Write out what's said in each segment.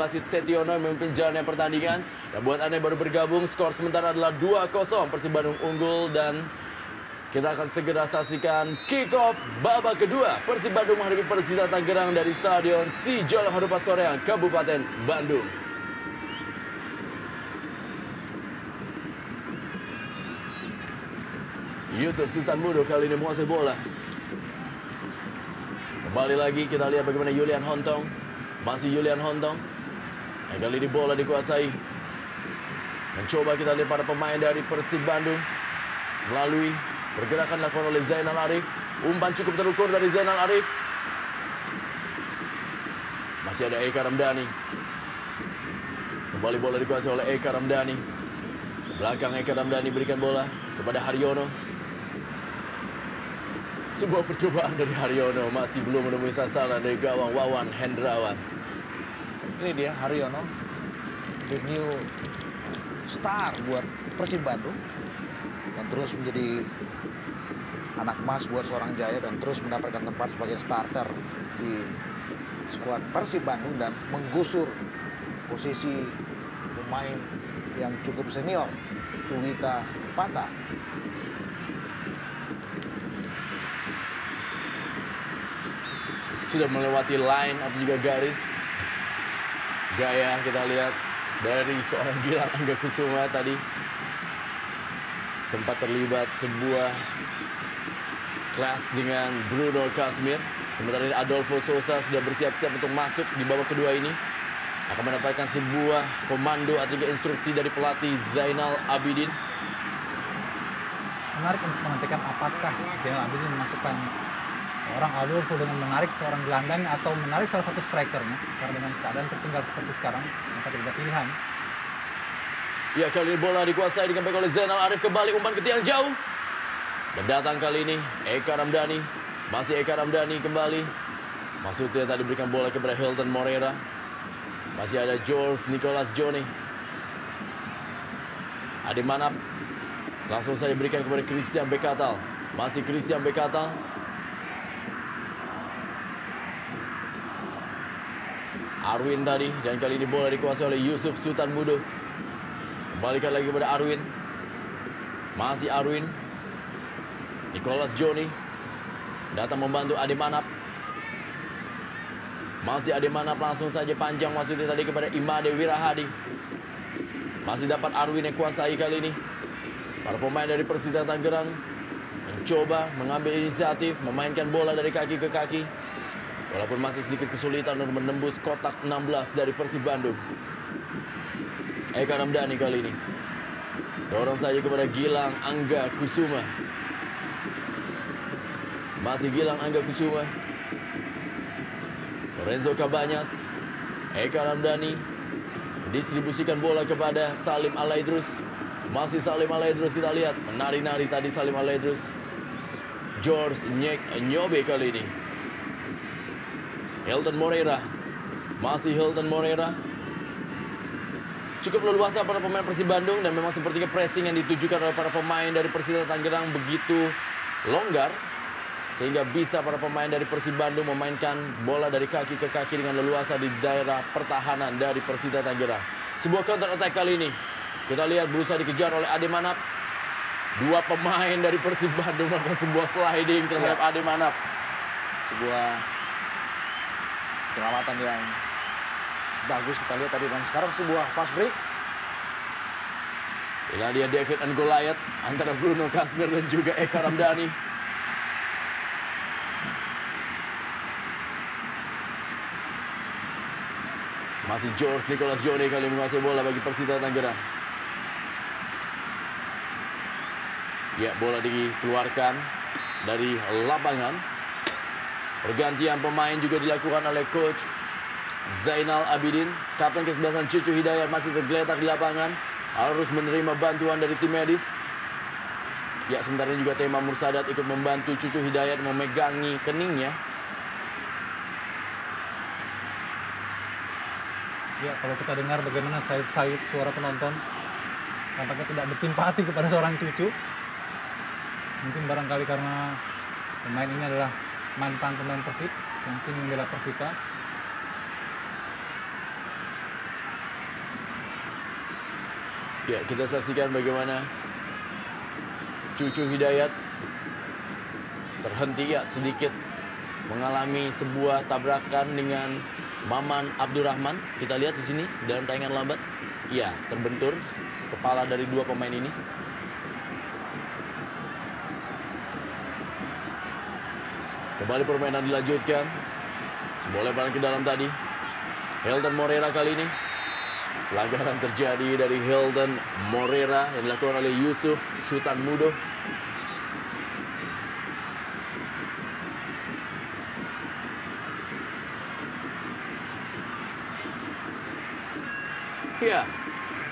Basit Setiono yang memimpin jalannya pertandingan. Dan buat Anda yang baru bergabung, skor sementara adalah 2-0. Persib Bandung unggul dan kita akan segera saksikan kick-off babak kedua. Persib Bandung menghadapi Persita Tangerang dari Stadion Sijalak Harupat Soreang, Kabupaten Bandung. Yusuf Sultan Mudo kali ini menguasai bola. Kembali lagi kita lihat bagaimana Julian Hontong. Masih Julian Hontong. Yang kali ini bola dikuasai. Mencoba kita lihat para pemain dari Persib Bandung. Melalui pergerakan dilakukan oleh Zainal Arif. Umpan cukup terukur dari Zainal Arif. Masih ada Eka Ramdhani. Kembali bola dikuasai oleh Eka Ramdhani. Ke belakang Eka Ramdhani berikan bola kepada Haryono. Sebuah percobaan dari Haryono masih belum menemui sasaran dari gawang Wawan Hendrawan. Ini dia Haryono, the new star buat Persib Bandung. Dan terus menjadi anak emas buat seorang Jaya dan terus mendapatkan tempat sebagai starter di skuad Persib Bandung dan menggusur posisi pemain yang cukup senior, Suwita Pata. Sudah melewati line atau juga garis. Gaya kita lihat dari seorang Gilang Angga Kusuma tadi. Sempat terlibat sebuah kelas dengan Bruno Kasmir. Sementara ini Adolfo Sosa sudah bersiap-siap untuk masuk di babak kedua ini. Akan mendapatkan sebuah komando atau juga instruksi dari pelatih Zainal Abidin. Menarik untuk menantikan apakah Zainal Abidin memasukkan seorang Adolfo dengan menarik seorang gelandang atau menarik salah satu strikernya. Karena dengan keadaan tertinggal seperti sekarang, maka tidak ada pilihan. Ya, kali ini bola dikuasai dengan baik oleh Zainal Arif. Kembali umpan ke tiang jauh. Dan datang kali ini Eka Ramdhani. Masih Eka Ramdhani kembali. Maksudnya tadi berikan bola kepada Hilton Moreira. Masih ada George Nicholas Johnny. Ade Manap. Langsung saja berikan kepada Christian Bekatal. Masih Christian Bekatal. Arwin tadi. Dan kali ini bola dikuasai oleh Yusuf Sultan Mudo. Kembalikan lagi kepada Arwin. Masih Arwin. Nicholas Johnny. Datang membantu Ade Manap. Masih Ade Manap, langsung saja panjang maksudnya tadi kepada Imade Wirahadi. Masih dapat Arwin yang kuasai kali ini. Para pemain dari Persita Tangerang mencoba mengambil inisiatif, memainkan bola dari kaki ke kaki. Walaupun masih sedikit kesulitan untuk menembus kotak 16 dari Persib Bandung. Eka Ramdhani kali ini. Dorong saja kepada Gilang Angga Kusuma. Masih Gilang Angga Kusuma. Lorenzo Cabanyas. Eka Ramdhani. Distribusikan bola kepada Salim Alaidrus. Masih Salim Alaidrus, kita lihat. Menari-nari tadi Salim Alaidrus. George Nyek Nyobe kali ini. Hilton Moreira. Masih Hilton Moreira. Cukup leluasa para pemain Persib Bandung dan memang sepertinya pressing yang ditujukan oleh para pemain dari Persita Tangerang begitu longgar sehingga bisa para pemain dari Persib Bandung memainkan bola dari kaki ke kaki dengan leluasa di daerah pertahanan dari Persita Tangerang. Sebuah counter attack kali ini kita lihat berusaha dikejar oleh Ade Manap. Dua pemain dari Persib Bandung melakukan sebuah sliding terhadap Ade Manap. Sebuah penyelamatan yang bagus kita lihat tadi, dan sekarang sebuah fast break. Inilah dia David and Goliath antara Bruno Kasmir dan juga Eka Ramdhani. Masih George Nicholas Johnny kali menguasai bola bagi Persita Tangerang. Ya, bola dikeluarkan dari lapangan. Pergantian pemain juga dilakukan oleh coach Zainal Abidin. Kapten kesebelasan Cucu Hidayat masih tergeletak di lapangan. Harus menerima bantuan dari tim medis. Ya, sementara ini juga Tema Mursadat ikut membantu Cucu Hidayat memegangi keningnya. Ya, kalau kita dengar bagaimana sayup-sayup suara penonton, tampaknya tidak bersimpati kepada seorang Cucu. Mungkin barangkali karena pemain ini adalah mantan pemain Persib yang kini membela Persita. Ya, kita saksikan bagaimana Cucu Hidayat terhenti ya sedikit mengalami sebuah tabrakan dengan Maman Abdurrahman. Kita lihat di sini dalam tayangan lambat. Ya, terbentur kepala dari dua pemain ini. Kembali permainan dilanjutkan. Sebuah lemparan ke dalam tadi. Hilton Morera kali ini. Pelanggaran terjadi dari Hilton Morera yang dilakukan oleh Yusuf Sultan Mudo. Ya,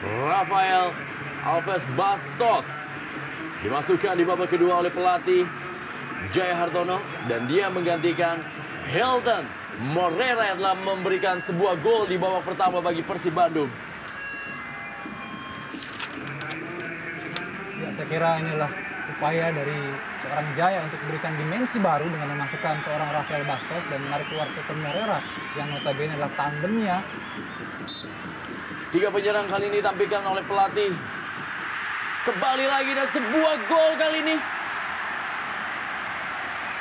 Rafael Alves Bastos dimasukkan di babak kedua oleh pelatih Jaya Hartono dan dia menggantikan Hilton Morera yang telah memberikan sebuah gol di babak pertama bagi Persib Bandung. Ya, saya kira inilah upaya dari seorang Jaya untuk memberikan dimensi baru dengan memasukkan seorang Rafael Bastos dan menarik keluar Hilton Morera yang notabene adalah tandemnya. 3 penyerang kali ini ditampilkan oleh pelatih. Kembali lagi dan sebuah gol kali ini.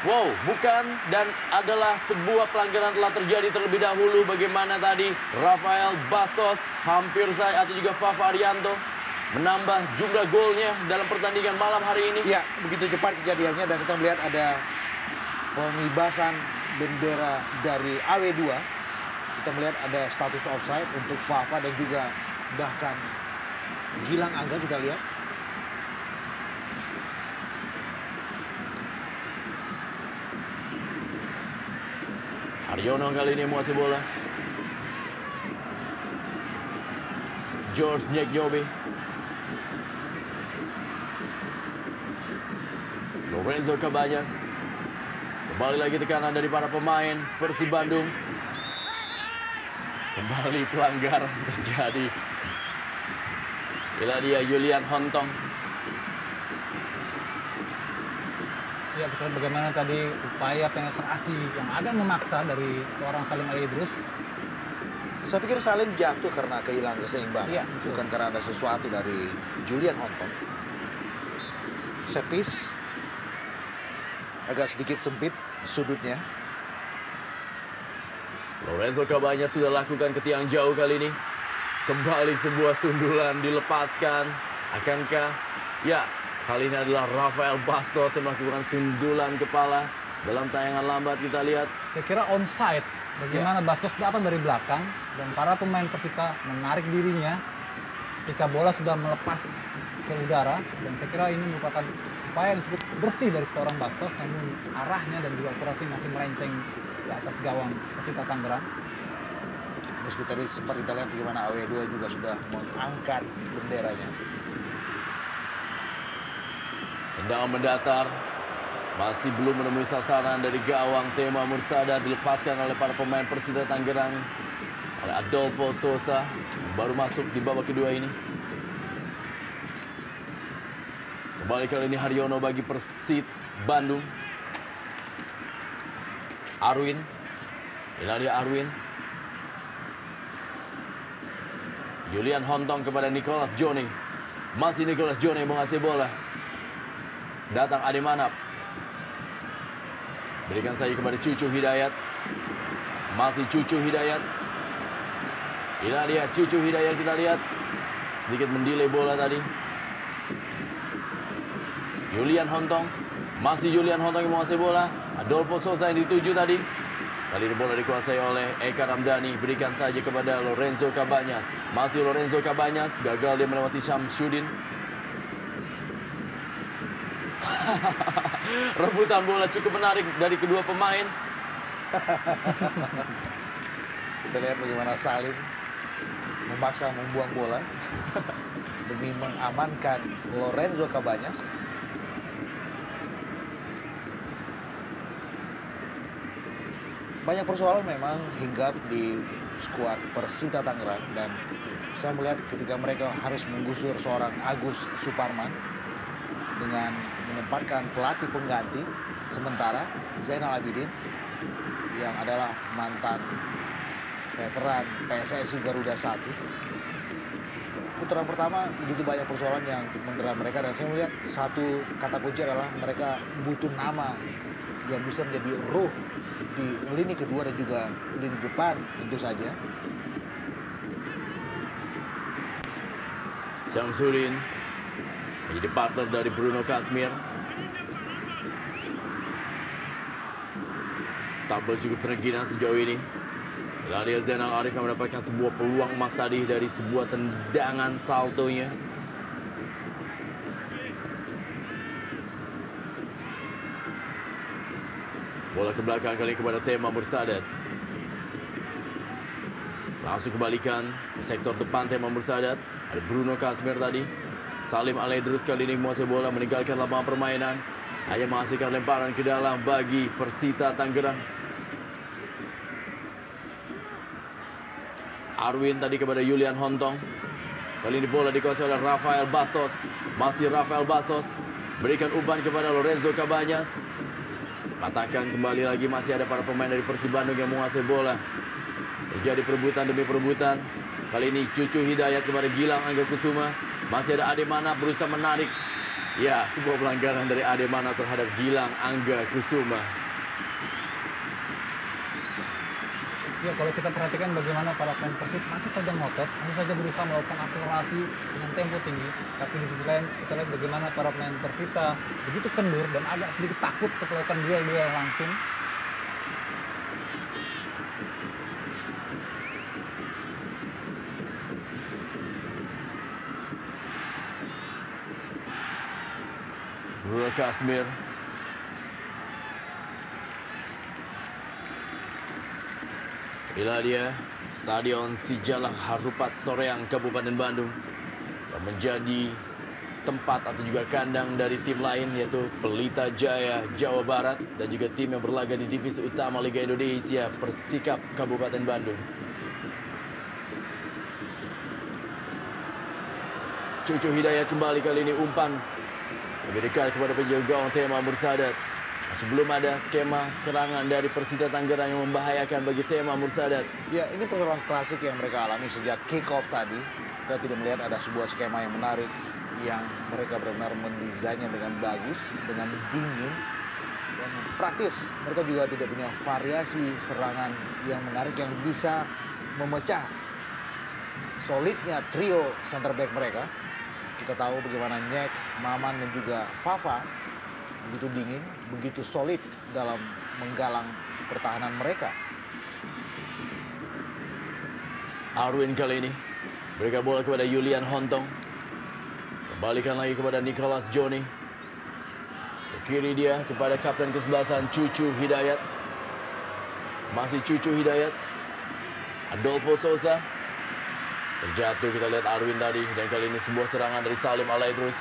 Wow, bukan, dan adalah sebuah pelanggaran telah terjadi terlebih dahulu. Bagaimana tadi Rafael Bastos hampir saja atau juga Fafa Arianto menambah jumlah golnya dalam pertandingan malam hari ini. Ya, begitu cepat kejadiannya dan kita melihat ada pengibasan bendera dari AW2. Kita melihat ada status offside untuk Fafa dan juga bahkan Gilang Angga kita lihat. Haryono kali ini menguasai bola. George Nyeknyobe. Lorenzo Cabanyas. Kembali lagi tekanan dari para pemain Persib Bandung. Kembali pelanggaran terjadi. Inilah dia Julian Hontong. Ya, kita lihat bagaimana tadi upaya penetrasi yang agak memaksa dari seorang Salim Ali Idrus. Saya pikir Salim jatuh karena kehilangan keseimbangan, Iya, betul. bukan karena ada sesuatu dari Julian Hontong. Set piece agak sedikit sempit sudutnya. Lorenzo Cabanyas sudah lakukan ke tiang jauh kali ini. Kembali sebuah sundulan dilepaskan. Akankah? Ya, kali ini adalah Rafael Bastos yang melakukan sundulan kepala. Dalam tayangan lambat kita lihat. Saya kira onside. Bagaimana Bastos datang dari belakang dan para pemain Persita menarik dirinya ketika bola sudah melepas ke udara. Dan saya kira ini merupakan upaya yang cukup bersih dari seorang Bastos, namun arahnya dan juga akurasi masih melenceng di atas gawang Persita Tangerang. Meski tadi sempat kita lihat bagaimana AW2 juga sudah mengangkat benderanya. Tendangan mendatar. Masih belum menemui sasaran dari gawang Tema Mursada. Dilepaskan oleh para pemain Persita Tangerang. Oleh Adolfo Sosa. Baru masuk di babak kedua ini. Kembali kali ini Haryono bagi Persib Bandung. Arwin. Inilah dia Arwin. Julian Hontong kepada Nicholas Joni. Masih Nicholas Joni mengasih bola. Datang Ade Manap. Berikan saja kepada Cucu Hidayat. Masih Cucu Hidayat. Inilah dia Cucu Hidayat, kita lihat. Sedikit mendelay bola tadi. Julian Hontong. Masih Julian Hontong yang menguasai bola. Adolfo Sosa yang dituju tadi. Kali ini bola dikuasai oleh Eka Ramdhani. Berikan saja kepada Lorenzo Cabanyas. Masih Lorenzo Cabanyas. Gagal dia melewati Syamsuddin. Rebutan bola cukup menarik dari kedua pemain. Kita lihat bagaimana Salim memaksa membuang bola demi mengamankan Lorenzo Cabanyas. Banyak persoalan memang hinggap di skuad Persita Tangerang dan saya melihat ketika mereka harus menggusur seorang Agus Suparman dengan menempatkan pelatih pengganti sementara Zainal Abidin yang adalah mantan veteran PSSI Garuda 1. putaran pertama begitu banyak persoalan yang mendera mereka, dan saya melihat satu kata kunci adalah mereka butuh nama yang bisa menjadi ruh di lini kedua dan juga lini depan tentu saja. Syamsuddin menjadi partner dari Bruno Kazmir. Tabel cukup terengginas sejauh ini. Ladia Zainal Arif yang mendapatkan sebuah peluang emas tadi dari sebuah tendangan saltonya. Bola ke belakang kali kepada Tema Mursadat. Langsung kembalikan ke sektor depan Tema Mursadat. Ada Bruno Kazmir tadi. Salim Alaidrus kali ini menguasai bola, meninggalkan lapangan permainan. Hanya menghasilkan lemparan ke dalam bagi Persita Tangerang. Arwin tadi kepada Julian Hontong. Kali ini bola dikuasai oleh Rafael Bastos. Masih Rafael Bastos. Berikan umpan kepada Lorenzo Cabañas. Patahkan kembali lagi, masih ada para pemain dari Persib Bandung yang menguasai bola. Terjadi perebutan demi perebutan. Kali ini Cucu Hidayat kepada Gilang Angga Kusuma. Masih ada Ademana berusaha menarik. Ya, sebuah pelanggaran dari Ademana terhadap Gilang Angga Kusuma. Ya, kalau kita perhatikan bagaimana para pemain Persib masih saja ngotot, masih saja berusaha melakukan akselerasi dengan tempo tinggi. Tapi di sisi lain kita lihat bagaimana para pemain Persita begitu kendur dan agak sedikit takut untuk melakukan duel-duel langsung. Bruno Kazmir. Inilah dia Stadion Sijalak Harupat Soreang, Kabupaten Bandung, yang menjadi tempat atau juga kandang dari tim lain, yaitu Pelita Jaya Jawa Barat dan juga tim yang berlaga di divisi utama Liga Indonesia, Persikap Kabupaten Bandung. Cucu Hidayat kembali, kali ini umpan lebih dekat kepada penjaga gawang Tema Mursadat. Sebelum ada skema serangan dari Persita Tangerang yang membahayakan bagi Tema Mursadat. Ya, ini persoalan klasik yang mereka alami sejak kick off tadi. Kita tidak melihat ada sebuah skema yang menarik, yang mereka benar-benar mendesainnya dengan bagus, dengan dingin, dan praktis. Mereka juga tidak punya variasi serangan yang menarik yang bisa memecah solidnya trio center back mereka. Kita tahu bagaimana Nyek, Maman, dan juga Fafa begitu dingin, begitu solid dalam menggalang pertahanan mereka. Arwin kali ini berikan bola kepada Julian Hontong. Kembalikan lagi kepada Nicholas Johnny. Ke kiri dia kepada kapten kesebelasan Cucu Hidayat. Masih Cucu Hidayat. Adolfo Sosa. Terjatuh, kita lihat Arwin tadi. Dan kali ini sebuah serangan dari Salim Alaidrus.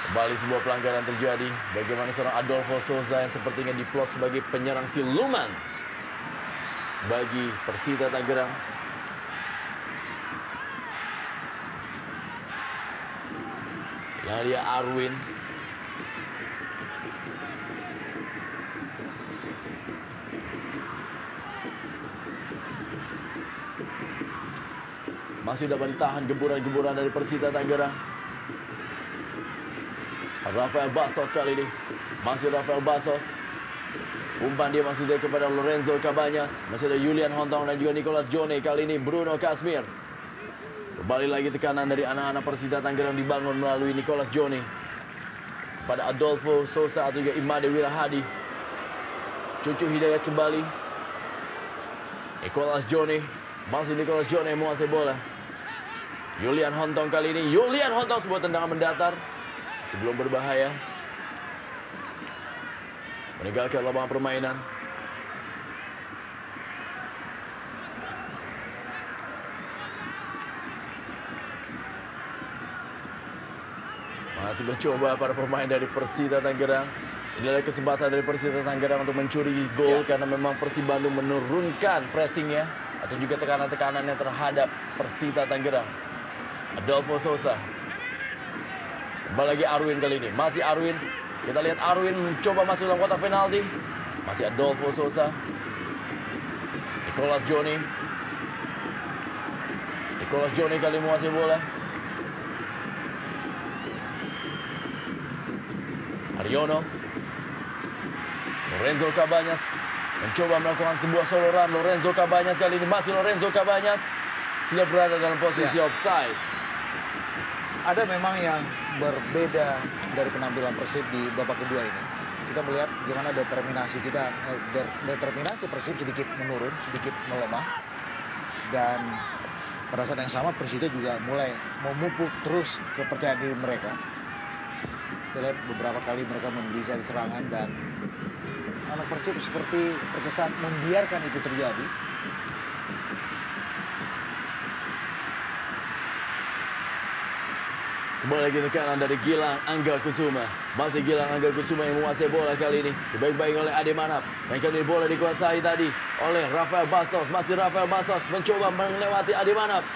Kembali sebuah pelanggaran terjadi. Bagaimana seorang Adolfo Sosa yang sepertinya diplot sebagai penyerang siluman bagi Persita Tangerang. Lalu dia Arwin. Masih dapat ditahan gemburan-gemburan dari Persita Tangerang. Rafael Bastos kali ini. Masih Rafael Bastos. Umpan dia maksudnya kepada Lorenzo Cabañas. Masih ada Julian Hontong dan juga Nicholas Johnny. Kali ini Bruno Kazmir. Kembali lagi tekanan dari anak-anak Persita Tangerang dibangun melalui Nicholas Johnny. Kepada Adolfo Sosa atau juga Imade Wirahadi. Cucu Hidayat kembali. Nicholas Johnny. Masih Nicholas Johnny yang menguasai bola. Julian Hontong kali ini. Julian Hontong sebuah tendangan mendatar. Sebelum berbahaya. Meninggalkan lapangan permainan. Masih mencoba para pemain dari Persita Tangerang. Ini adalah kesempatan dari Persita Tangerang untuk mencuri gol. Karena memang Persib Bandung menurunkan pressingnya atau juga tekanan-tekanannya terhadap Persita Tangerang. Adolfo Sosa. Kembali lagi Arwin kali ini. Masih Arwin. Kita lihat Arwin mencoba masuk dalam kotak penalti. Masih Adolfo Sosa. Nicholas Johnny. Nicholas Johnny kali menguasai bola. Haryono. Lorenzo Cabañas mencoba melakukan sebuah solo run. Lorenzo Cabañas kali ini masih Lorenzo Cabañas sudah berada dalam posisi offside. Ada memang yang berbeda dari penampilan Persib di babak kedua ini. Kita melihat bagaimana determinasi kita, determinasi Persib sedikit menurun, sedikit melemah. Dan pada saat yang sama Persita juga mulai memupuk terus kepercayaan diri mereka. Kita lihat beberapa kali mereka mendesain serangan dan anak Persib seperti terkesan membiarkan itu terjadi. Kembali lagi tekanan dari Gilang Angga Kusuma. Masih Gilang Angga Kusuma yang menguasai bola kali ini. Dibaik-baik oleh Ade Manap. Yang kali ini bola dikuasai tadi oleh Rafael Bastos. Masih Rafael Bastos mencoba melewati Ade Manap.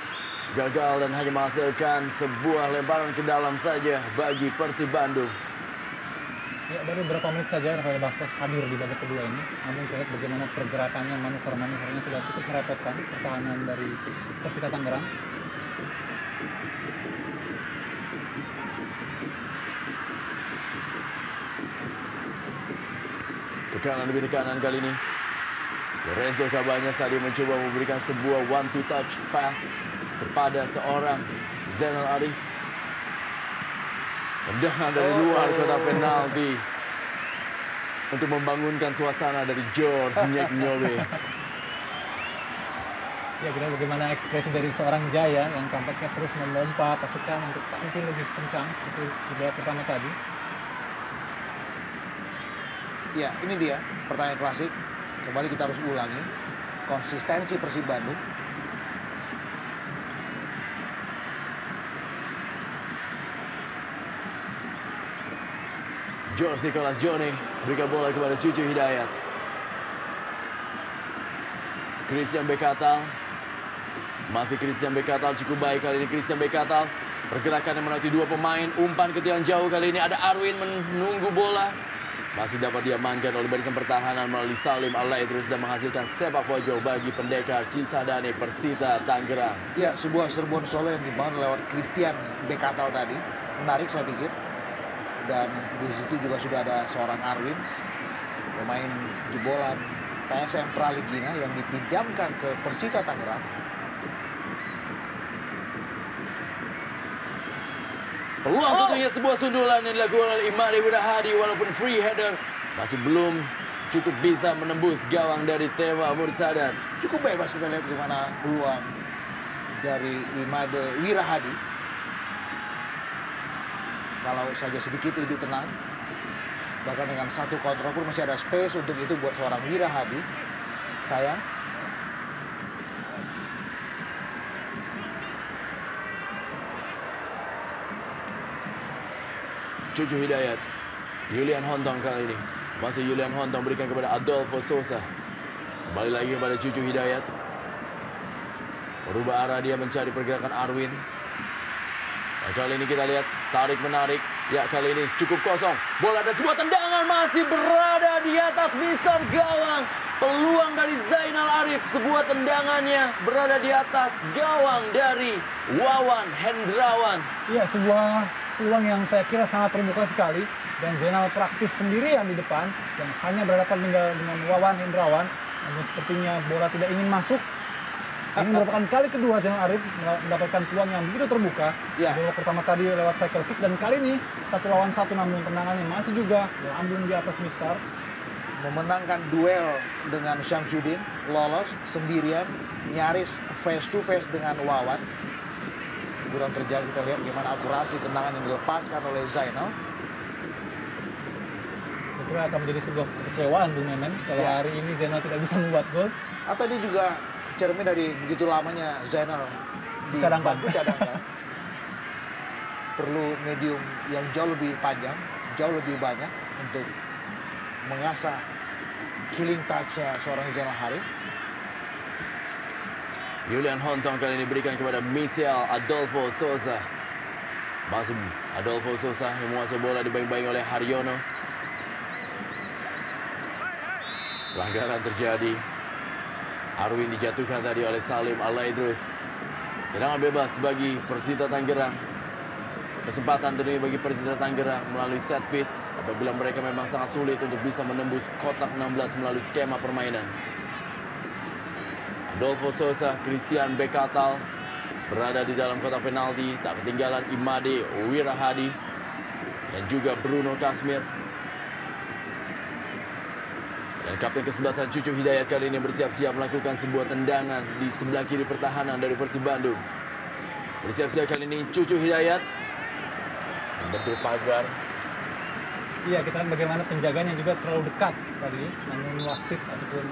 Gagal dan hanya menghasilkan sebuah lemparan ke dalam saja bagi Persib Bandung. Ya, baru beberapa menit saja Rafael Bastos hadir di babak kedua ini. Namun kita lihat bagaimana pergerakannya, manuver-manuvernya sudah cukup merepotkan pertahanan dari Persita Tangerang. Tekanan demi tekanan kali ini. Lorenzo Cabañas tadi mencoba memberikan sebuah one-two touch pass kepada seorang Zainal Arif. Tendangan dari luar kotak penalti untuk membangunkan suasana dari George Nyek Nyobe. Ya, kita bagaimana ekspresi dari seorang Jaya yang tampaknya terus memompa pasukan untuk tampil lebih kencang seperti di babak pertama tadi. Ya, ini dia pertanyaan klasik. Kembali kita harus ulangi konsistensi Persib Bandung. George Nicholas Johnny berikan bola kepada Cucu Hidayat. Christian Bekatal. Masih Christian Bekatal, cukup baik kali ini Christian Bekatal. Pergerakan yang melalui dua pemain, umpan ke tiang jauh kali ini. Ada Arwin menunggu bola. Masih dapat diamankan oleh barisan pertahanan melalui Salim Al-Laidrus dan menghasilkan sepak pojok bagi pendekar Cisadane Persita Tangerang. Ya, sebuah serbuan solo yang dibangun lewat Christian Bekatal tadi. Menarik saya pikir. Dan di situ juga sudah ada seorang Arwin, pemain jebolan PSM Praligina yang dipinjamkan ke Persita Tangerang. Peluang tentunya sebuah sundulan yang dilakukan oleh Imade Wirahadi walaupun free header masih belum cukup bisa menembus gawang dari Teva Mursadan. Cukup bebas kita lihat bagaimana peluang dari Imade Wirahadi. Kalau saja sedikit lebih tenang, bahkan dengan satu kontrol pun masih ada space untuk itu buat seorang Wirahadi. Sayang. Cucu Hidayat, Julian Hontong kali ini. Masih Julian Hontong berikan kepada Adolfo Sosa. Kembali lagi kepada Cucu Hidayat. Merubah arah dia mencari pergerakan Arwin. Dan kali ini kita lihat tarik-menarik. Ya, kali ini cukup kosong. Bola ada sebuah tendangan masih berada di atas misar gawang. Peluang dari Zainal Arif. Sebuah tendangannya berada di atas gawang dari Wawan Hendrawan. Ya, sebuah peluang yang saya kira sangat terbuka sekali. Dan Zainal praktis sendirian di depan. Dan hanya berhadapan tinggal dengan Wawan Hendrawan. Namun sepertinya bola tidak ingin masuk. Ini merupakan kali kedua Zainal Arif mendapatkan peluang yang begitu terbuka. Ya. Babak pertama tadi lewat cycle kick dan kali ini 1 lawan 1 namun tendangannya masih juga melambung di atas mistar. Memenangkan duel dengan Syamsuddin, lolos sendirian, nyaris face to face dengan Wawan. Kurang terjadi, kita lihat bagaimana akurasi tendangan yang dilepaskan oleh Zainal. Saya kira akan menjadi sebuah kekecewaan Bung Memen kalau Ya. hari ini Zainal tidak bisa membuat gol. Atau ini juga cermin dari begitu lamanya Zainal Cadangkan. cadangkan. Perlu medium yang jauh lebih panjang, jauh lebih banyak untuk mengasah killing touch-nya seorang Zainal Arif. Julian Hontong kali ini berikan kepada Michel Adolfo Sosa. Masih Adolfo Sosa yang menguasai bola dibayang-bayang oleh Haryono. Pelanggaran terjadi. Arwin dijatuhkan tadi oleh Salim Al-Laidrus. Tendangan bebas bagi Persita Tangerang. Kesempatan tentunya bagi Persita Tangerang melalui set piece apabila mereka memang sangat sulit untuk bisa menembus kotak 16 melalui skema permainan. Adolfo Sosa, Christian Bekatal berada di dalam kotak penalti. Tak ketinggalan Imade Wirahadi dan juga Bruno Kasmir. Dan kapten ke-11 Cucu Hidayat kali ini bersiap-siap melakukan sebuah tendangan di sebelah kiri pertahanan dari Persib Bandung. Bersiap-siap kali ini Cucu Hidayat membentuk pagar. Iya, kita lihat bagaimana penjagaannya juga terlalu dekat tadi, namun wasit ataupun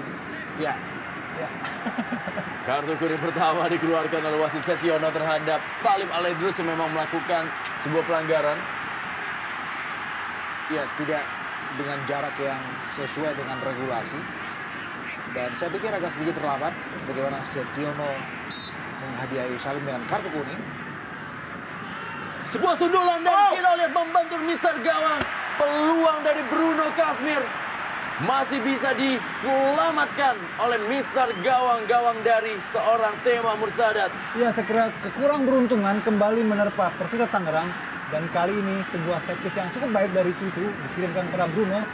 Ya, Kartu kuning pertama dikeluarkan oleh wasit Setiono terhadap Salim Aledrus yang memang melakukan sebuah pelanggaran. ya tidak dengan jarak yang sesuai dengan regulasi. Dan saya pikir agak sedikit terlambat bagaimana Setiono menghadiahi Salim dengan kartu kuning. Sebuah sundulan dan kita lihat membentur misar gawang. Peluang dari Bruno Kasmir masih bisa diselamatkan oleh misar gawang dari seorang Tema Mursadat. ya saya kira kekurang beruntungan kembali menerpa Persita Tangerang. Dan kali ini sebuah set piece yang cukup baik dari Cucu dikirimkan kepada Bruno,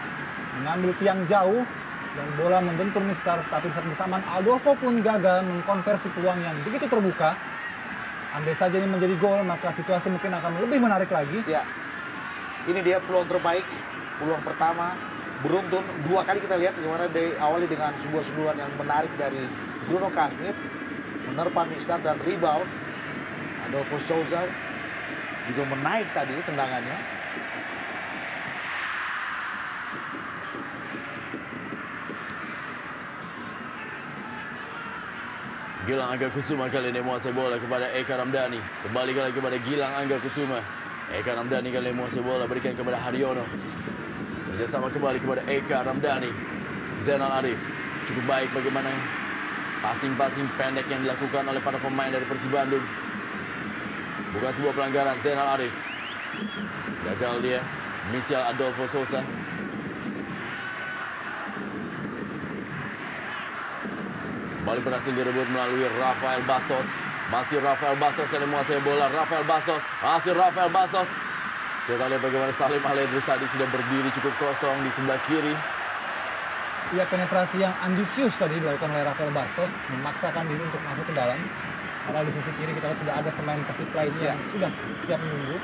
mengambil tiang jauh dan bola membentur mistar. Tapi saat bersamaan Adolfo pun gagal mengkonversi peluang yang begitu terbuka. Andai saja ini menjadi gol, maka situasi mungkin akan lebih menarik lagi. Ya, ini dia peluang terbaik, peluang pertama beruntun. Dua kali kita lihat bagaimana diawali dengan sebuah sundulan yang menarik dari Bruno Kasmir, menerpa mistar dan rebound. Adolfo Souza juga menaik tadi tendangannya. Gilang Angga Kusuma kali ini menguasai bola kepada Eka Ramdhani. Kembali lagi kepada Gilang Angga Kusuma. Eka Ramdhani kali ini menguasai bola, berikan kepada Haryono. Kerjasama kembali kepada Eka Ramdhani. Zainal Arif. Cukup baik bagaimana passing-passing pendek yang dilakukan oleh para pemain dari Persib Bandung. Bukan sebuah pelanggaran, Zainal Arif. Gagal dia. Michel Adolfo Sosa. Kembali berhasil direbut melalui Rafael Bastos. Masih Rafael Bastos kali menguasai bola. Rafael Bastos. Masih Rafael Bastos. Kita lihat bagaimana Salim Aledrus tadi sudah berdiri cukup kosong di sebelah kiri. Ya, penetrasi yang ambisius tadi dilakukan oleh Rafael Bastos, memaksakan diri untuk masuk ke dalam. Karena di sisi kiri kita lihat sudah ada pemain Persib lainnya yang sudah siap menunggu.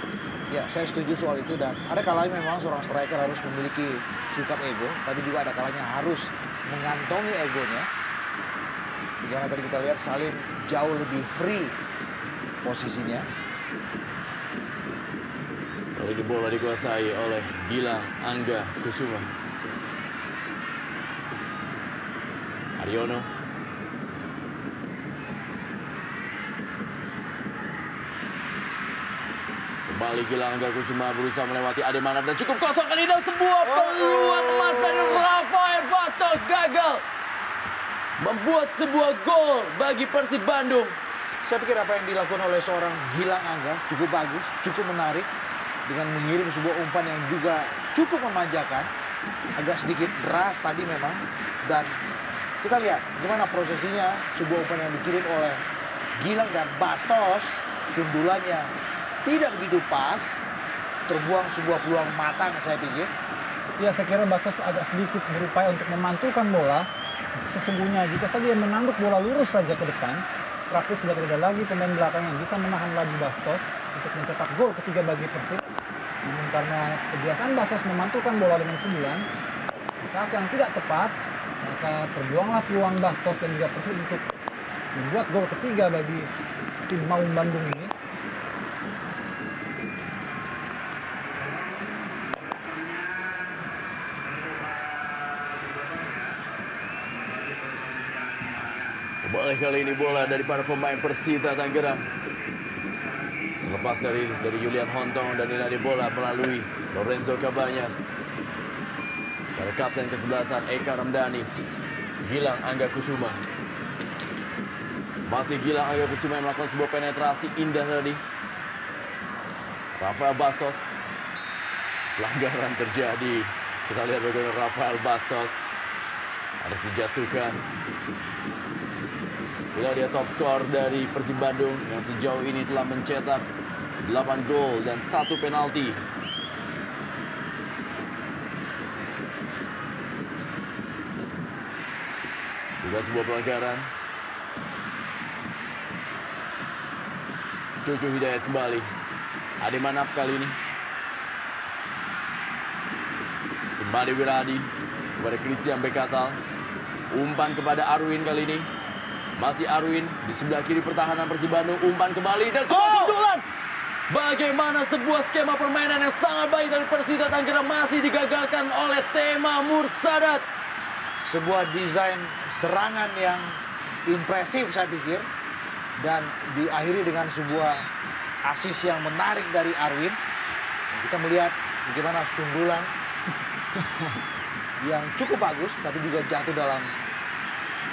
Ya, saya setuju soal itu. Dan ada kalanya memang seorang striker harus memiliki sikap ego, tapi juga ada kalanya harus mengantongi egonya. Bagaimana tadi kita lihat Salim jauh lebih free posisinya. Kali ini bola dikuasai oleh Gilang Angga Kusuma. Haryono. Kembali Gilang Angga Kusuma berusaha melewati Ade Manaf dan cukup kosong kali ini. Sebuah peluang emas dari Rafael Bastos gagal membuat sebuah gol bagi Persib Bandung. Saya pikir apa yang dilakukan oleh seorang Gilang Angga cukup bagus, cukup menarik. Dengan mengirim sebuah umpan yang juga cukup memanjakan. Agak sedikit deras tadi memang. Dan kita lihat gimana prosesinya sebuah umpan yang dikirim oleh Gilang dan Bastos. Sundulannya tidak begitu pas. Terbuang sebuah peluang matang saya pikir. Ya, saya kira Bastos agak sedikit berupaya untuk memantulkan bola. Sesungguhnya jika saja dia menanduk bola lurus saja ke depan, praktis sudah tidak ada lagi pemain belakang yang bisa menahan lagi Bastos untuk mencetak gol ketiga bagi Persib. Namun karena kebiasaan Bastos memantulkan bola dengan sundulan, di saat yang tidak tepat, maka terbuanglah peluang Bastos dan juga Persib untuk membuat gol ketiga bagi tim Maung Bandung ini. Kembali kali ini bola dari para pemain Persita Tangerang. Terlepas dari Julian Hontong dan ini bola melalui Lorenzo Cabanyas. Pada kapten ke-11 Eka Ramdhani. Gilang Angga Kusuma. Masih Gilang Angga Kusuma yang melakukan sebuah penetrasi indah tadi. Rafael Bastos. Pelanggaran terjadi. Kita lihat bagaimana Rafael Bastos Harus dijatuhkan. Bila dia top skor dari Persib Bandung yang sejauh ini telah mencetak 8 gol dan 1 penalti. Juga sebuah pelanggaran. Cucu Hidayat kembali. Ade Manap kali ini. Imade Wirahadi kepada Christian Bekatal. Umpan kepada Arwin kali ini. Masih Arwin di sebelah kiri pertahanan Persib Bandung. Umpan kembali dan sebuah sundulan. Bagaimana sebuah skema permainan yang sangat baik dari Persita Tangerang masih digagalkan oleh Tema Mursadat. Sebuah desain serangan yang impresif saya pikir. Dan diakhiri dengan sebuah asis yang menarik dari Arwin. Kita melihat bagaimana sundulan yang cukup bagus, tapi juga jatuh dalam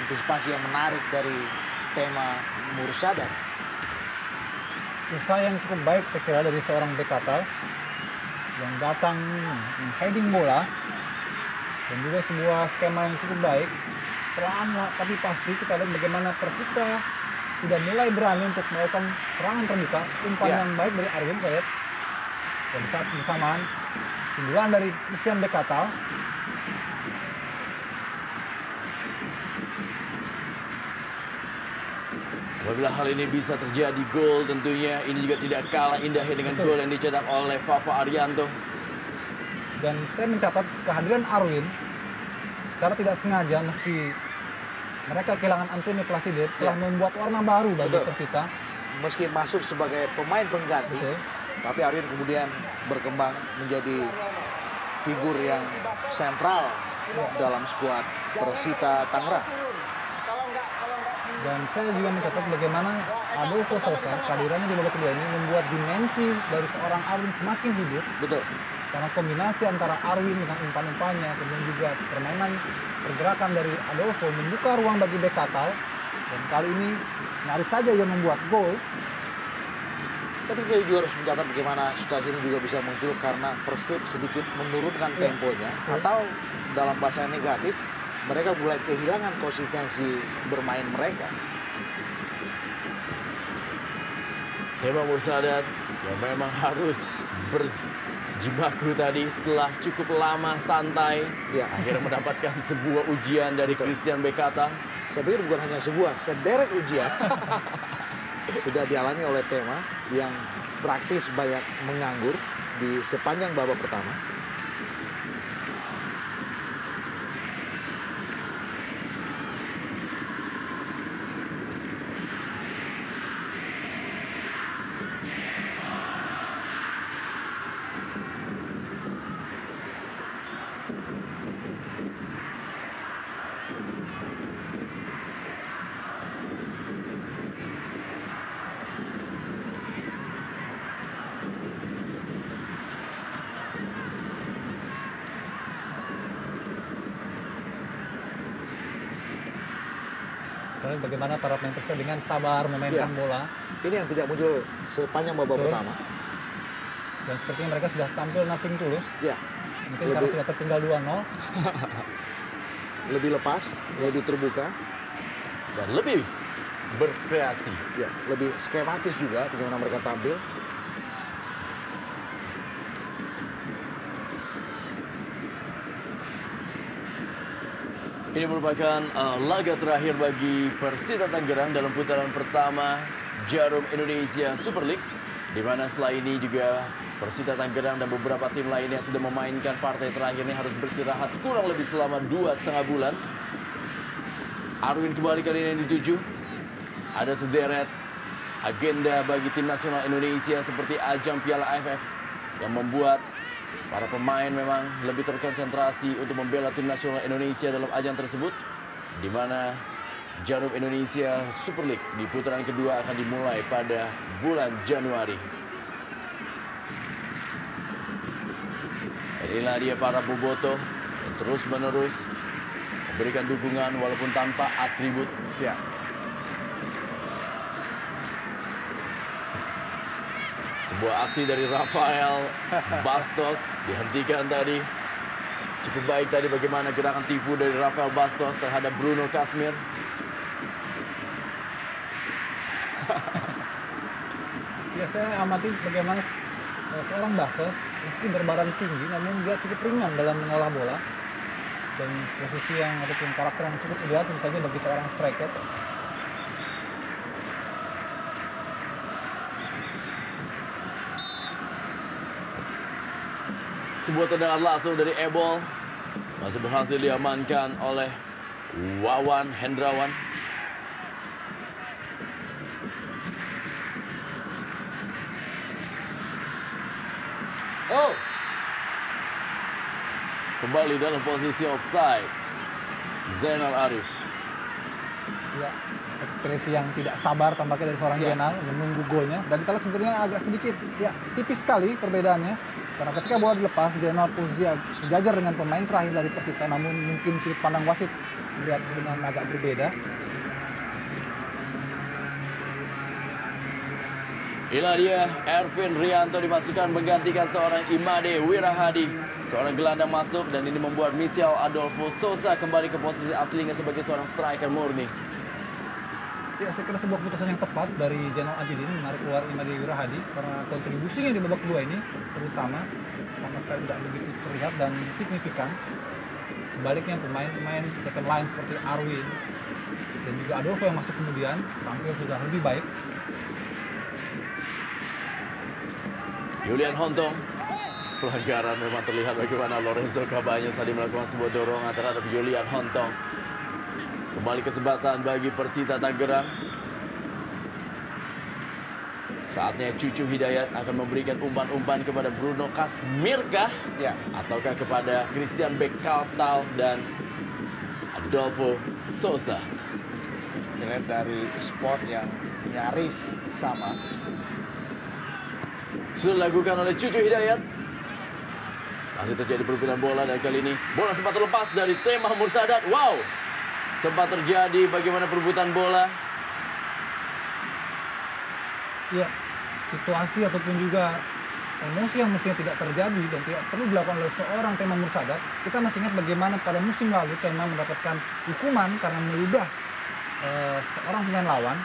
antisipasi yang menarik dari Tema Mursadat. Usaha yang cukup baik saya kira dari seorang Bekatal yang datang heading bola, dan juga sebuah skema yang cukup baik. Pelan tapi pasti kita lihat bagaimana Persita sudah mulai berani untuk melakukan serangan terbuka. Umpan yang baik dari Arwin saya lihat. Dan saat bersamaan sundulan dari Christian Bekatal. Apabila hal ini bisa terjadi gol, tentunya ini juga tidak kalah indahnya dengan gol yang dicetak oleh Fafa Arianto. Dan saya mencatat kehadiran Arwin secara tidak sengaja, meski mereka kehilangan Antonio Placide, telah membuat warna baru bagi Persita. Meski masuk sebagai pemain pengganti, tapi Arwin kemudian berkembang menjadi figur yang sentral dalam skuad Persita Tangerang. Dan saya juga mencatat bagaimana Adolfo Sousa, kehadirannya di babak kedua ini membuat dimensi dari seorang Arwin semakin hidup. Betul. Karena kombinasi antara Arwin dengan umpan-umpannya, kemudian juga permainan pergerakan dari Adolfo membuka ruang bagi Bekatal. Dan kali ini nyaris saja ia membuat gol. Tapi kita juga harus mencatat bagaimana situasi ini juga bisa muncul karena Persib sedikit menurunkan temponya. Atau dalam bahasa negatif, mereka mulai kehilangan konsistensi bermain mereka. Tema Mursadat yang memang harus berjibaku tadi setelah cukup lama santai. Akhirnya mendapatkan sebuah ujian dari Christian Bekatal. Saya pikir bukan hanya sebuah, sederet ujian sudah dialami oleh Tema yang praktis banyak menganggur di sepanjang babak pertama. Bagaimana para pemain Persita dengan sabar memainkan bola. Ini yang tidak muncul sepanjang babak pertama. Dan sepertinya mereka sudah tampil nothing tulus. Mungkin karena sudah tertinggal 2-0. Lebih lepas, lebih terbuka. Dan lebih berkreasi. Lebih skematis juga bagaimana mereka tampil. Ini merupakan laga terakhir bagi Persita Tangerang dalam putaran pertama Jarum Indonesia Super League, di mana setelah ini juga Persita Tangerang dan beberapa tim lainnya sudah memainkan partai terakhirnya harus beristirahat kurang lebih selama 2,5 bulan. Arwin kembali kali ini yang dituju. Ada sederet agenda bagi tim nasional Indonesia seperti ajang Piala AFF yang membuat para pemain memang lebih terkonsentrasi untuk membela tim nasional Indonesia dalam ajang tersebut, di mana Jarum Indonesia Super League di putaran kedua akan dimulai pada bulan Januari. Dan inilah dia para bobotoh yang terus-menerus memberikan dukungan walaupun tanpa atribut. Sebuah aksi dari Rafael Bastos dihentikan tadi. Cukup baik tadi bagaimana gerakan tipu dari Rafael Bastos terhadap Bruno Kasmir. Ya, saya amati bagaimana seorang Bastos meski berbadan tinggi namun dia cukup ringan dalam mengolah bola dan posisi yang ataupun karakter yang cukup ideal tentu saja bagi seorang striker. Sebuah tendangan langsung dari Ebol masih berhasil diamankan oleh Wawan Hendrawan. Oh, Kembali dalam posisi offside. Zainal Arif. Ya, ekspresi yang tidak sabar tampaknya dari seorang Ya. Zainal menunggu golnya. Dan kita lihat sebetulnya agak sedikit, ya tipis sekali perbedaannya. Karena ketika bola dilepas, Zainal posisi sejajar dengan pemain terakhir dari Persita. Namun mungkin sudut pandang wasit melihat dengan agak berbeda. Inilah dia, Ervin Rianto dimasukkan menggantikan seorang Imade Wirahadi. Seorang gelandang masuk dan ini membuat Michel Adolfo Sosa kembali ke posisi aslinya sebagai seorang striker murni. Ya, saya kira sebuah keputusan yang tepat dari Zainal Abidin menarik keluar Imade Wirahadi karena kontribusinya di babak kedua ini terutama sama sekali tidak begitu terlihat dan signifikan. Sebaliknya pemain-pemain second line seperti Arwin dan juga Adolfo yang masuk kemudian tampil sudah lebih baik. Julian Hontong. Pelanggaran memang terlihat bagaimana Lorenzo Cabañas tadi melakukan sebuah dorongan terhadap Julian Hontong. Kembali kesempatan bagi Persita Tangerang. Saatnya Cucu Hidayat akan memberikan umpan-umpan kepada Bruno Kasmirkah? ya. Ataukah kepada Christian Bekaltal dan Adolfo Sosa? Kita lihat dari spot yang nyaris sama. Sudah dilakukan oleh Cucu Hidayat. Masih terjadi perebutan bola dan kali ini bola sempat terlepas dari Tema Mursadat. Wow! Sempat terjadi bagaimana perebutan bola. Ya, situasi ataupun juga emosi yang mestinya tidak terjadi dan tidak perlu dilakukan oleh seorang Tema Mursadat. Kita masih ingat bagaimana pada musim lalu Tema mendapatkan hukuman karena meludah seorang pemain lawan.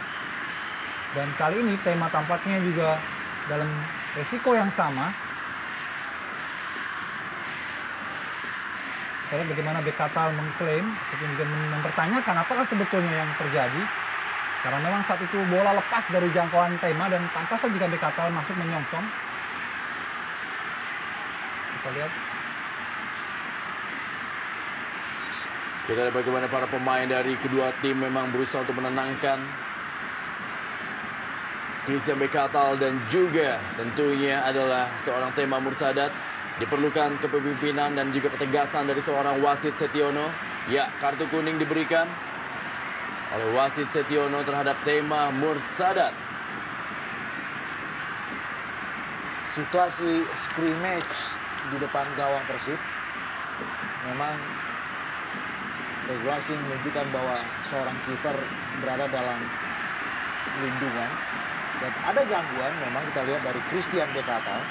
Dan kali ini Tema tampaknya juga dalam resiko yang sama. Kita lihat bagaimana Bekatal mengklaim ataupun juga mempertanyakan apakah sebetulnya yang terjadi. Karena memang saat itu bola lepas dari jangkauan Tema dan pantas saja jika Bekatal masuk menyongsong. Kita lihat. Kita lihat bagaimana para pemain dari kedua tim memang berusaha untuk menenangkan Christian Bekatal dan juga tentunya adalah seorang Tema Mursadat. Diperlukan kepemimpinan dan juga ketegasan dari seorang wasit Setiono. Ya, kartu kuning diberikan oleh wasit Setiono terhadap Tema Mursadat. Situasi scrimmage di depan gawang Persib. Memang regulasi menunjukkan bahwa seorang kiper berada dalam lindungan. Dan ada gangguan memang kita lihat dari Christian Bekatal.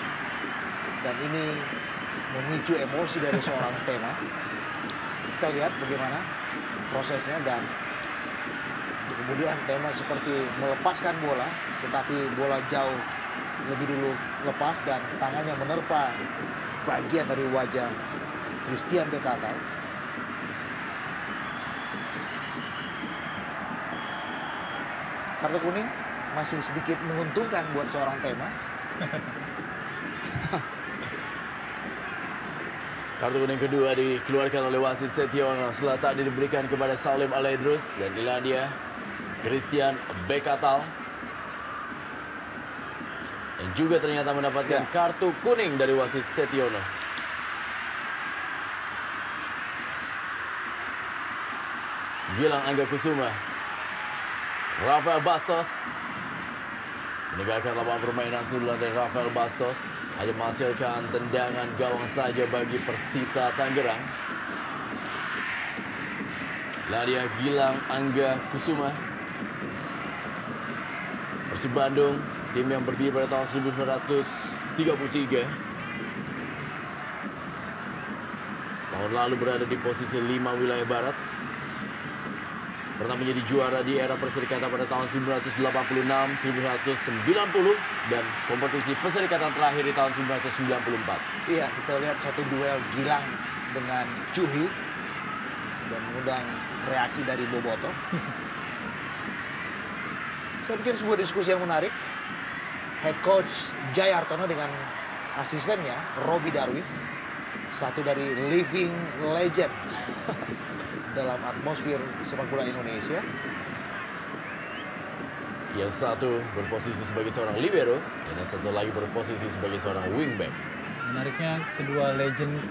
Dan ini memicu emosi dari seorang Tema. Kita lihat bagaimana prosesnya dan kemudian Tema seperti melepaskan bola. Tetapi bola jauh lebih dulu lepas dan tangannya menerpa bagian dari wajah Christian Bekatal. Kartu kuning masih sedikit menguntungkan buat seorang Tema. Kartu kuning kedua dikeluarkan oleh wasit Setiono setelah tadi diberikan kepada Salim Alaidrus dan inilah dia Christian Bekatal yang juga ternyata mendapatkan kartu kuning dari wasit Setiono. Gilang Angga Kusuma, Rafael Bastos meninggalkan lapangan permainan sundulan dari Rafael Bastos. Hanya menghasilkan tendangan gawang saja bagi Persita Tangerang. Nah dia Gilang Angga Kusuma. Persib Bandung, tim yang berdiri pada tahun 1933. Tahun lalu berada di posisi 5 wilayah barat. Pernah menjadi juara di era perserikatan pada tahun 1986, 1990, dan kompetisi perserikatan terakhir di tahun 1994. Iya, kita lihat satu duel Gilang dengan Cuhi dan mengundang reaksi dari Boboto. Saya pikir sebuah diskusi yang menarik. Head coach Jaya Hartono dengan asistennya Robi Darwis, satu dari living legend dalam atmosfer sepak bola Indonesia. Yang satu berposisi sebagai seorang libero, dan yang satu lagi berposisi sebagai seorang wingback. Menariknya kedua legend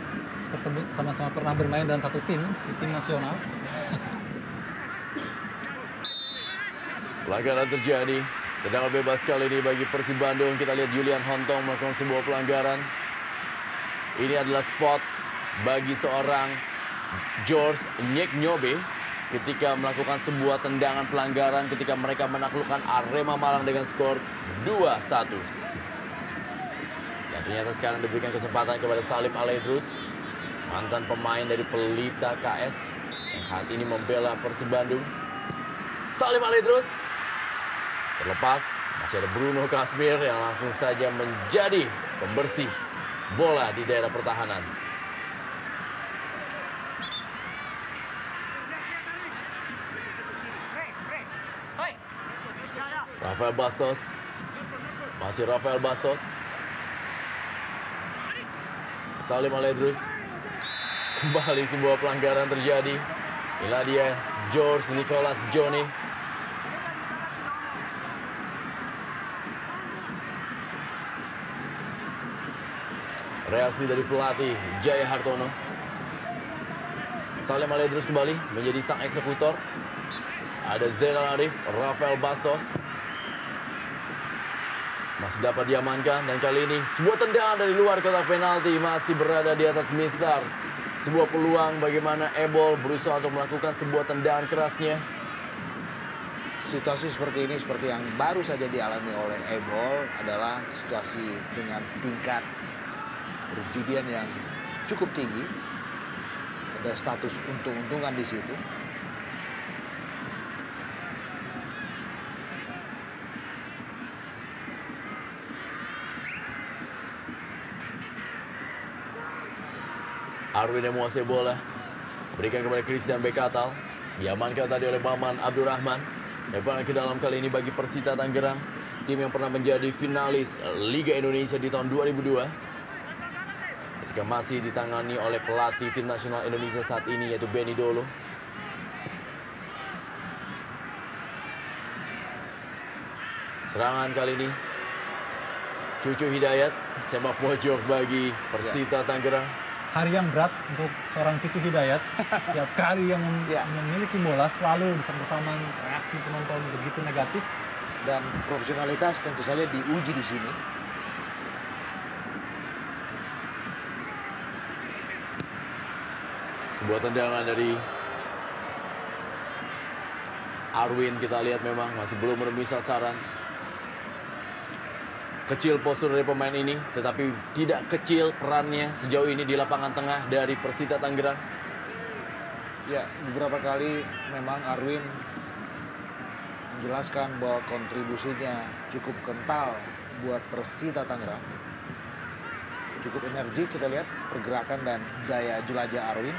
tersebut sama-sama pernah bermain dalam satu tim, di tim nasional. Pelanggaran terjadi. Tendangan bebas kali ini bagi Persib Bandung. Kita lihat Julian Hontong melakukan sebuah pelanggaran. Ini adalah spot bagi seorang George Nyek-Nyobe ketika melakukan sebuah tendangan pelanggaran ketika mereka menaklukkan Arema Malang dengan skor 2-1. Dan ternyata sekarang diberikan kesempatan kepada Salim Alaidrus, mantan pemain dari Pelita KS yang saat ini membela Persib Bandung. Salim Alaidrus terlepas, masih ada Bruno Kasmir yang langsung saja menjadi pembersih bola di daerah pertahanan. Rafael Bastos, masih Rafael Bastos. Salim Alaidrus, kembali sebuah pelanggaran terjadi. Inilah dia George Nicholas Johnny. Reaksi dari pelatih Jaya Hartono. Salim Alaidrus kembali menjadi sang eksekutor. Ada Zainal Arif, Rafael Bastos. Masih dapat diamankan, dan kali ini sebuah tendangan dari luar kotak penalti masih berada di atas Mistar. Sebuah peluang bagaimana Ebol berusaha untuk melakukan sebuah tendangan kerasnya. Situasi seperti ini, seperti yang baru saja dialami oleh Ebol, adalah situasi dengan tingkat perjudian yang cukup tinggi. Ada status untung-untungan di situ. Arwin yang menguasai bola, berikan kepada Christian Bekatal, diamankan tadi oleh Maman Abdurrahman. Lemparan ke dalam kali ini bagi Persita Tangerang, tim yang pernah menjadi finalis Liga Indonesia di tahun 2002. Ketika masih ditangani oleh pelatih tim nasional Indonesia saat ini, yaitu Benny Dolo. Serangan kali ini Cucu Hidayat, sepak pojok bagi Persita Tangerang. Hari yang berat untuk seorang Cucu Hidayat. Setiap kali yang memiliki bola selalu bersama reaksi penonton begitu negatif. Dan profesionalitas tentu saja diuji di sini. Sebuah tendangan dari Arwin, kita lihat memang masih belum menemui sasaran. Kecil postur dari pemain ini, tetapi tidak kecil perannya sejauh ini di lapangan tengah dari Persita Tangerang. Ya, beberapa kali memang Arwin menjelaskan bahwa kontribusinya cukup kental buat Persita Tangerang. Cukup energi, kita lihat pergerakan dan daya jelajah Arwin.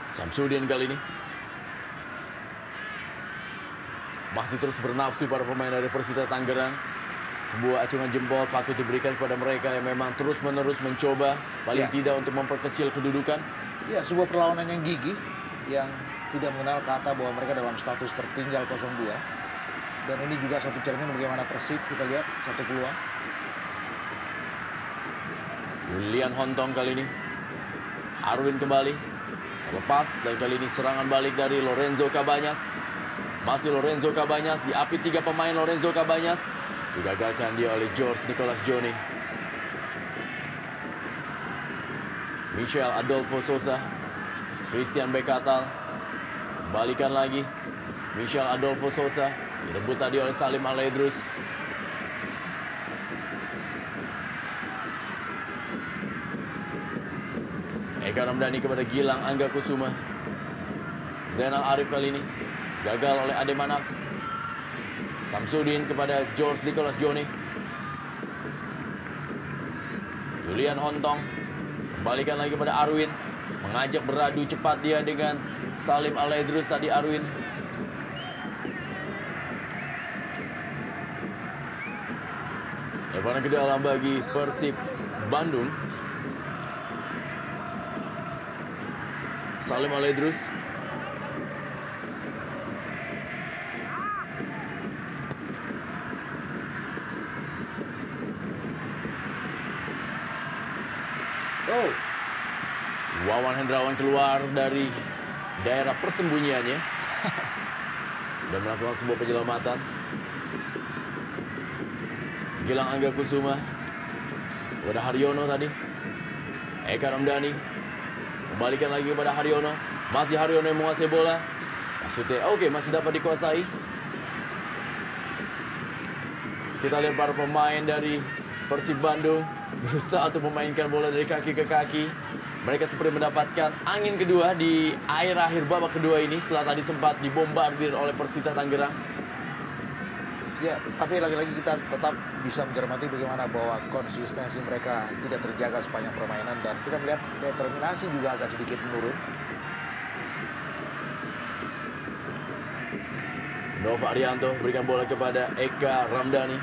Samsudin kali ini masih terus bernafsu para pemain dari Persita Tangerang. Sebuah acungan jempol patut diberikan kepada mereka yang memang terus-menerus mencoba paling tidak untuk memperkecil kedudukan. Ya, sebuah perlawanan yang gigih, yang tidak mengenal kata bahwa mereka dalam status tertinggal 0-2. Dan ini juga satu cermin bagaimana Persib, kita lihat satu peluang. Julian Hontong kali ini. Arwin kembali. Terlepas, dan kali ini serangan balik dari Lorenzo Cabanyas. Masih Lorenzo Cabanyas, diapit 3 pemain Lorenzo Cabanyas. Digagalkan dia oleh George Nicholas Johnny. Michel Adolfo Sosa. Christian Bekatal. Kembalikan lagi. Michel Adolfo Sosa. Direbut tadi oleh Salim Alaidrus. Eka Ramdhani kepada Gilang Angga Kusuma. Zainal Arif kali ini gagal oleh Ade Manaf. Samsudin kepada George Nicholas Joni. Julian Hontong kembalikan lagi kepada Arwin. Mengajak beradu cepat dia dengan Salim Alaidrus tadi Arwin. Lebaran ke dalam bagi Persib Bandung. Salim Alaidrus. Oh, Wawan Hendrawan keluar dari daerah persembunyiannya dan melakukan sebuah penyelamatan. Gilang Angga Kusuma kepada Haryono tadi. Eka Ramdhani kembalikan lagi kepada Haryono. Masih Haryono yang menguasai bola. Maksudnya oke, masih dapat dikuasai. Kita lihat para pemain dari Persib Bandung berusaha untuk memainkan bola dari kaki ke kaki. Mereka seperti mendapatkan angin kedua di akhir babak kedua ini setelah tadi sempat dibombardir oleh Persita Tangerang. ya, tapi lagi-lagi kita tetap bisa mencermati bagaimana bahwa konsistensi mereka tidak terjaga sepanjang permainan dan kita melihat determinasi juga agak sedikit menurun. Nova Arianto berikan bola kepada Eka Ramdhani.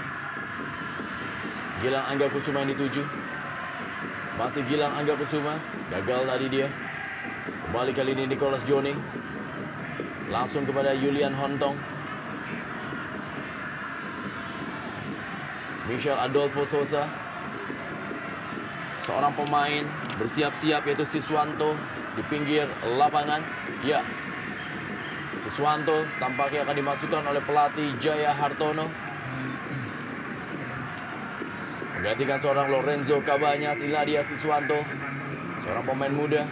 Gilang Angga Kusuma yang dituju. Masih Gilang Angga Kusuma. Gagal tadi dia. Kembali kali ini Nicholas Joni. Langsung kepada Julian Hontong. Michel Adolfo Sosa. Seorang pemain bersiap-siap yaitu Siswanto di pinggir lapangan. Ya, Siswanto tampaknya akan dimasukkan oleh pelatih Jaya Hartono. Menggantikan seorang Lorenzo Cabanyas, Iladia Siswanto. Seorang pemain muda.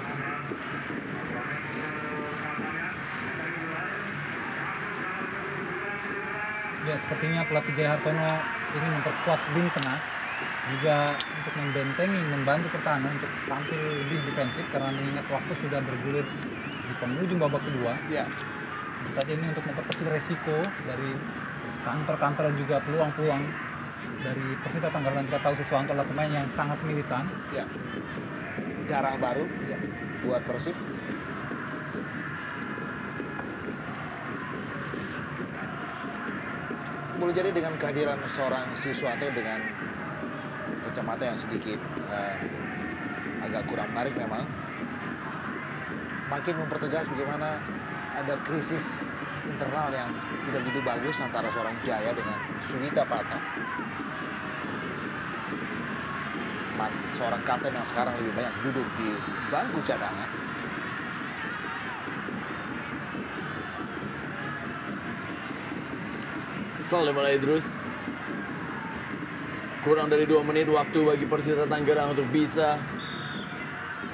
Ya, sepertinya pelatih Jaya Hartono ingin memperkuat lini tengah. Juga untuk membentengi, membantu pertahanan untuk tampil lebih defensif karena mengingat waktu sudah bergulir di penghujung babak kedua. Ya, Saat ini untuk memperkecil resiko dari counter-counter dan juga peluang-peluang dari Persita Tangerang. Kita tahu Siswanto adalah pemain yang sangat militan. ya. Darah baru Ya. buat Persib. Boleh jadi dengan kehadiran seorang Siswanto dengan kacamata yang sedikit agak kurang menarik memang, makin mempertegas bagaimana ada krisis internal yang tidak begitu bagus antara seorang Jaya dengan Sunita Prata. Seorang kapten yang sekarang lebih banyak duduk di bangku cadangan. Salim Alaidrus. Kurang dari 2 menit waktu bagi Persita Tangerang untuk bisa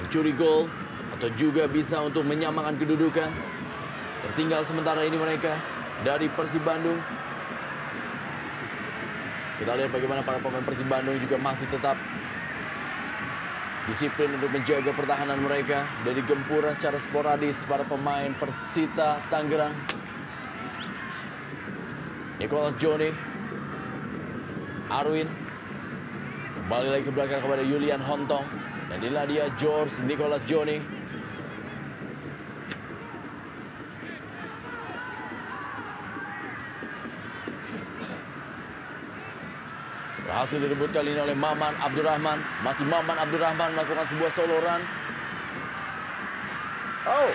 mencuri gol atau juga bisa untuk menyamakan kedudukan. Tertinggal sementara ini mereka dari Persib Bandung. Kita lihat bagaimana para pemain Persib Bandung juga masih tetap disiplin untuk menjaga pertahanan mereka dari gempuran secara sporadis para pemain Persita Tangerang. Nicholas Joni, Arwin, kembali lagi ke belakang kepada Julian Hontong, dan inilah dia George Nicholas Joni. Berhasil direbut kali ini oleh Maman Abdurrahman. Masih Maman Abdurrahman melakukan sebuah solo run. Oh,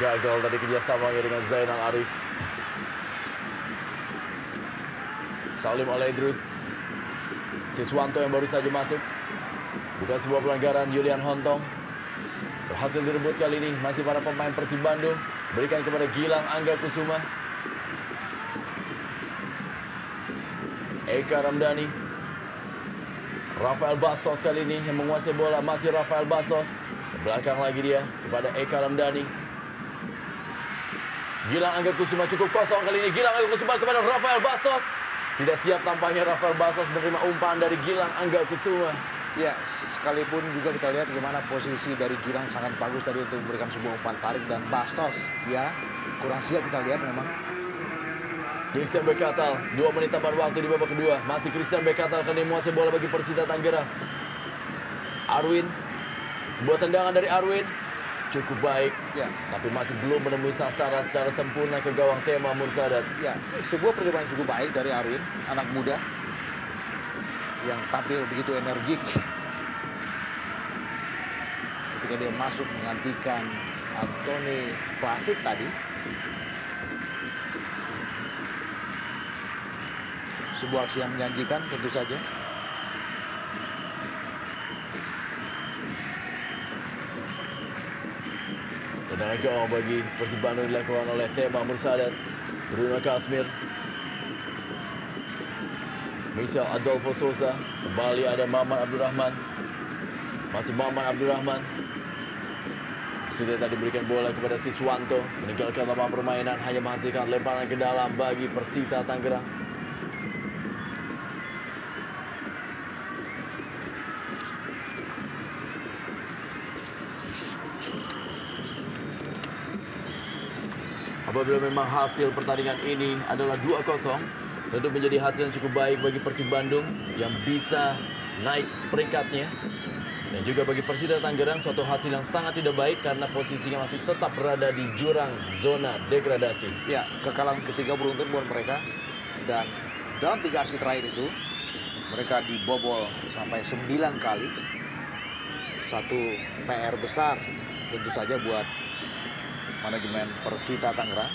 Gagal tadi kerjasamanya dengan Zainal Arif. Salim Alaidrus. Siswanto yang baru saja masuk. Bukan sebuah pelanggaran. Julian Hontong berhasil direbut kali ini. Masih para pemain Persib Bandung. Berikan kepada Gilang Angga Kusuma. Eka Ramdhani. Rafael Bastos kali ini yang menguasai bola. Masih Rafael Bastos. Ke belakang lagi dia kepada Eka Ramdhani. Gilang Angga Kusuma cukup kosong kali ini. Gilang Angga Kusuma kepada Rafael Bastos. Tidak siap tampaknya Rafael Bastos menerima umpan dari Gilang Angga Kusuma. Ya, sekalipun juga kita lihat bagaimana posisi dari Gilang sangat bagus tadi untuk memberikan sebuah umpan tarik dan Bastos. Ya, kurang siap kita lihat memang. Christian Bekatal, 2 menit tambahan waktu di babak kedua. Masih Christian Bekatal akan menguasai bola bagi Persita Tangerang. Arwin, sebuah tendangan dari Arwin. Cukup baik, Ya, tapi masih belum menemui sasaran secara sempurna ke gawang Tema Mursadat. ya, sebuah percobaan cukup baik dari Arwin, anak muda yang tampil begitu energik ketika dia masuk menggantikan Anthony Placid tadi. Sebuah aksi yang menjanjikan tentu saja. Tendangan gawang bagi Persib Bandung dilakukan oleh Tema Mursadat. Bruno Kasmir. Michel Adolfo Sosa. Kembali ada Maman Abdurrahman. Masih Maman Abdurrahman. Sudah tadi berikan bola kepada Siswanto. Meninggalkan lapangan permainan. Hanya menghasilkan lemparan ke dalam bagi Persita Tangerang. Apabila memang hasil pertandingan ini adalah 2-0, tentu menjadi hasil yang cukup baik bagi Persib Bandung yang bisa naik peringkatnya. Dan juga bagi Persita Tangerang suatu hasil yang sangat tidak baik karena posisinya masih tetap berada di jurang zona degradasi. Ya, kekalahan ketiga beruntun buat mereka. Dan dalam 3 aksi terakhir itu, mereka dibobol sampai 9 kali. Satu PR besar tentu saja buat manajemen Persita Tangerang.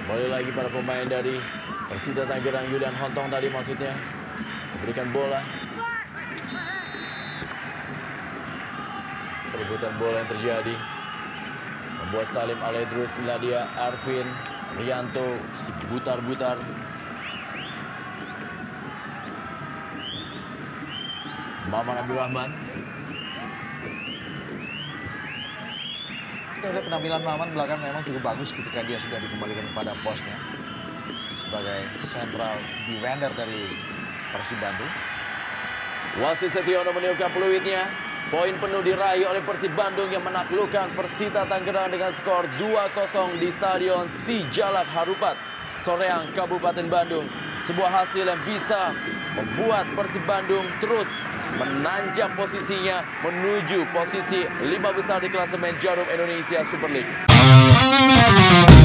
Kembali lagi para pemain dari Persita Tangerang, Yulian Hontong tadi maksudnya memberikan bola. Perebutan bola yang terjadi membuat Salim Aledrus, Iladia, Arvin, Rianto si butar-butar. Maman Abdurrahman. Kita lihat penampilan Maman belakang memang cukup bagus ketika dia sudah dikembalikan kepada posnya sebagai central defender dari Persib Bandung. Wasit Setiono meniupkan peluitnya. Poin penuh diraih oleh Persib Bandung yang menaklukkan Persita Tangerang dengan skor 2-0 di Stadion Sijalak Harupat, Soreang, Kabupaten Bandung. Sebuah hasil yang bisa membuat Persib Bandung terus menanjak posisinya menuju posisi 5 besar di klasemen Jarum Indonesia Super League.